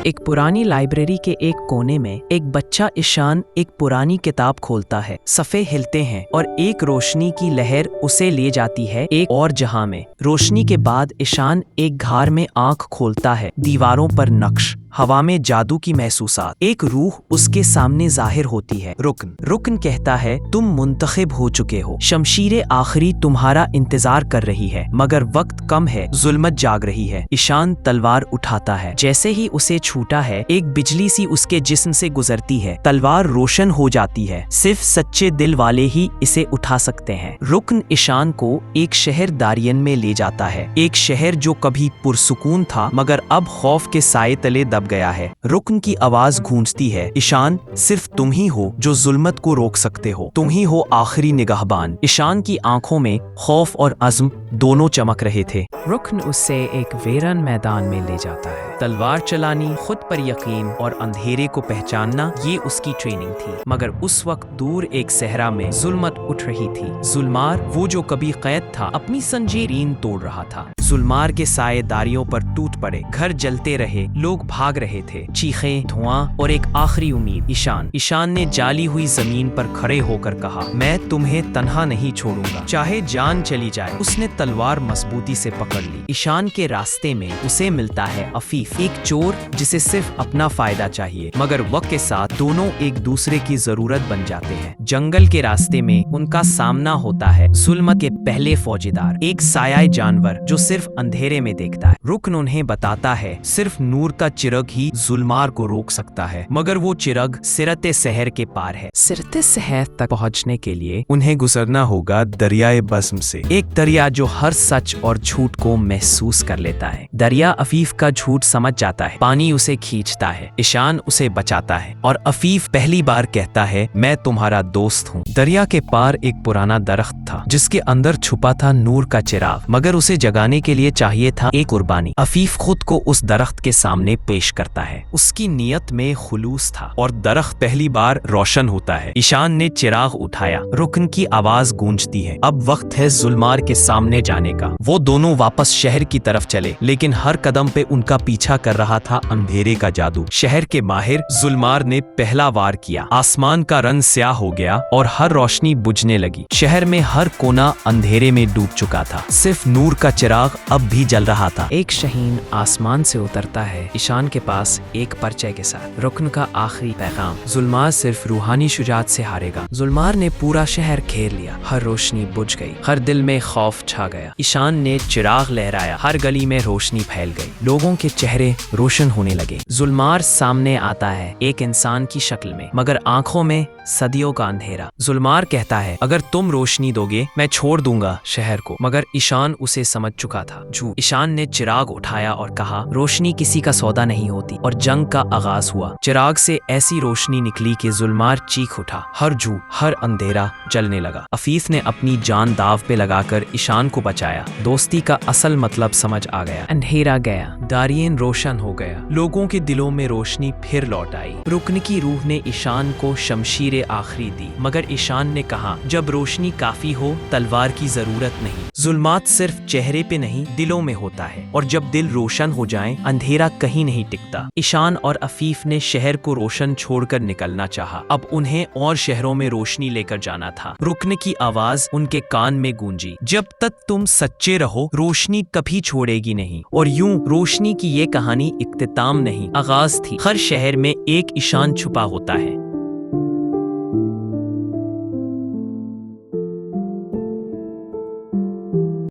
एक पुरानी लाइब्रेरी के एक कोने में एक बच्चा ईशान एक पुरानी किताब खोलता है। सफ़े हिलते हैं और एक रोशनी की लहर उसे ले जाती है एक और जहां में। रोशनी के बाद ईशान एक घर में आंख खोलता है। दीवारों पर नक्श, हवा में जादू की महसूसात। एक रूह उसके सामने जाहिर होती है। रुकन कहता है, तुम मुंतखब हो चुके हो। शमशीर आखिरी तुम्हारा इंतजार कर रही है, मगर वक्त कम है, जुल्मत जाग रही है। ईशान तलवार उठाता है। जैसे ही उसे छूटा है, एक बिजली सी उसके जिस्म से गुजरती है। तलवार रोशन हो जाती है। सिर्फ सच्चे दिल वाले ही इसे उठा सकते हैं। रुकन ईशान को एक शहर दारियन में ले जाता है। एक शहर जो कभी पुरसुकून था, मगर अब खौफ के साए तले दब गया है। रुकन की आवाज गूंजती है, ईशान, सिर्फ तुम ही हो जो जुल्मत को रोक सकते हो। तुम ही हो आखिरी निगाहबान। ईशान की आंखों में खौफ और अज़्म दोनों चमक रहे थे। रुकन उससे एक वीरान मैदान में ले जाता है। तलवार चलानी, खुद पर यकीन और अंधेरे को पहचानना, ये उसकी ट्रेनिंग थी। मगर उस वक्त दूर एक सहरा में जुल्मत उठ रही थी। जुल्मार, वो जो कभी कैद था, अपनी संजीरीन तोड़ रहा था। जुल्मार के साए दारियों पर टूट पड़े। घर जलते रहे, लोग भाग रहे थे। चीखें, धुआं और एक आखिरी उम्मीद। ईशान ने जाली हुई जमीन पर खड़े होकर कहा, मैं तुम्हें तन्हा नहीं छोड़ूंगा, चाहे जान चली जाए। उसने तलवार मजबूती से पकड़ ली। ईशान के रास्ते में उसे मिलता है अफीफ, एक चोर जिसे सिर्फ अपना फायदा चाहिए। मगर वक्त के साथ दोनों एक दूसरे की जरूरत बन जाते हैं। जंगल के रास्ते में उनका सामना होता है जुल्मत के पहले फौजीदार, एक साया जानवर जो सिर्फ अंधेरे में देखता है। रुकन उन्हें बताता है, सिर्फ नूर का चिराग ही जुल्मार को रोक सकता है, मगर वो चिराग सिरते शहर के पार है। सिरते शहर तक पहुंचने के लिए उन्हें गुजरना होगा दरियाए बस्म से, एक दरिया जो हर सच और झूठ को महसूस कर लेता है। दरिया अफीफ का झूठ समझ जाता है। पानी उसे खींचता है। ईशान उसे बचाता है और अफीफ पहली बार कहता है, मैं तुम्हारा दोस्त हूँ। दरिया के पार एक पुराना दरख्त था जिसके अंदर छुपा था नूर का चिराग, मगर उसे जगाने के लिए चाहिए था एक कुर्बानी। अफीफ खुद को उस दरख्त के सामने पेश करता है। उसकी नीयत में खुलूस था और दरख्त पहली बार रोशन होता है। ईशान ने चिराग उठाया। रुकन की आवाज गूंजती है, अब वक्त है जुल्मार के सामने जाने का। वो दोनों वापस शहर की तरफ चले, लेकिन हर कदम पे उनका पीछा कर रहा था अंधेरे का जादू। शहर के बाहर जुल्मार ने पहला वार किया। आसमान का रंग स्याह हो गया और हर रोशनी बुझने लगी। शहर में हर कोना अंधेरे में डूब चुका था। सिर्फ नूर का चिराग अब भी जल रहा था। एक शहीन आसमान से उतरता है ईशान के पास एक परिचय के साथ। रुकन का आखिरी पैगाम, जुल्मार सिर्फ रूहानी शुजात से हारेगा। जुल्मार ने पूरा शहर घेर लिया। हर रोशनी बुझ गई, हर दिल में खौफ छा गया। ईशान ने चिराग लहराया, हर गली में रोशनी फैल गई। लोगों के चेहरे रोशन होने लगे। जुल्मार सामने आता है, एक इंसान की शक्ल में, मगर आंखों में सदियों का अंधेरा। जुल्मार कहता है, अगर तुम रोशनी दोगे मैं छोड़ दूंगा शहर को। मगर ईशान उसे समझ चुका था। ईशान ने चिराग उठाया और कहा, रोशनी किसी का सौदा नहीं होती। और जंग का आगाज हुआ। चिराग से ऐसी रोशनी निकली कि जुल्मार चीख उठा। हर अंधेरा जलने लगा। अफीफ ने अपनी जान दाव पे लगाकर ईशान को बचाया। दोस्ती का असल मतलब समझ आ गया। अंधेरा गया, दारियन रोशन हो गया। लोगों के दिलों में रोशनी फिर लौट आई। रुकन की रूह ने ईशान को शमशीर आखिरी दी, मगर ईशान ने कहा, जब रोशनी काफी हो तलवार की जरूरत नहीं। जुल्मात सिर्फ चेहरे पे नहीं, दिलों में होता है, और जब दिल रोशन हो जाए अंधेरा कहीं नहीं टिकता। ईशान और अफीफ ने शहर को रोशन छोड़कर निकलना चाहा। अब उन्हें और शहरों में रोशनी लेकर जाना था। रुकन की आवाज उनके कान में गूंजी, जब तक तुम सच्चे रहो रोशनी कभी छोड़ेगी नहीं। और यूं रोशनी की ये कहानी इख्तिताम नहीं, आगाज थी। हर शहर में एक ईशान छुपा होता है।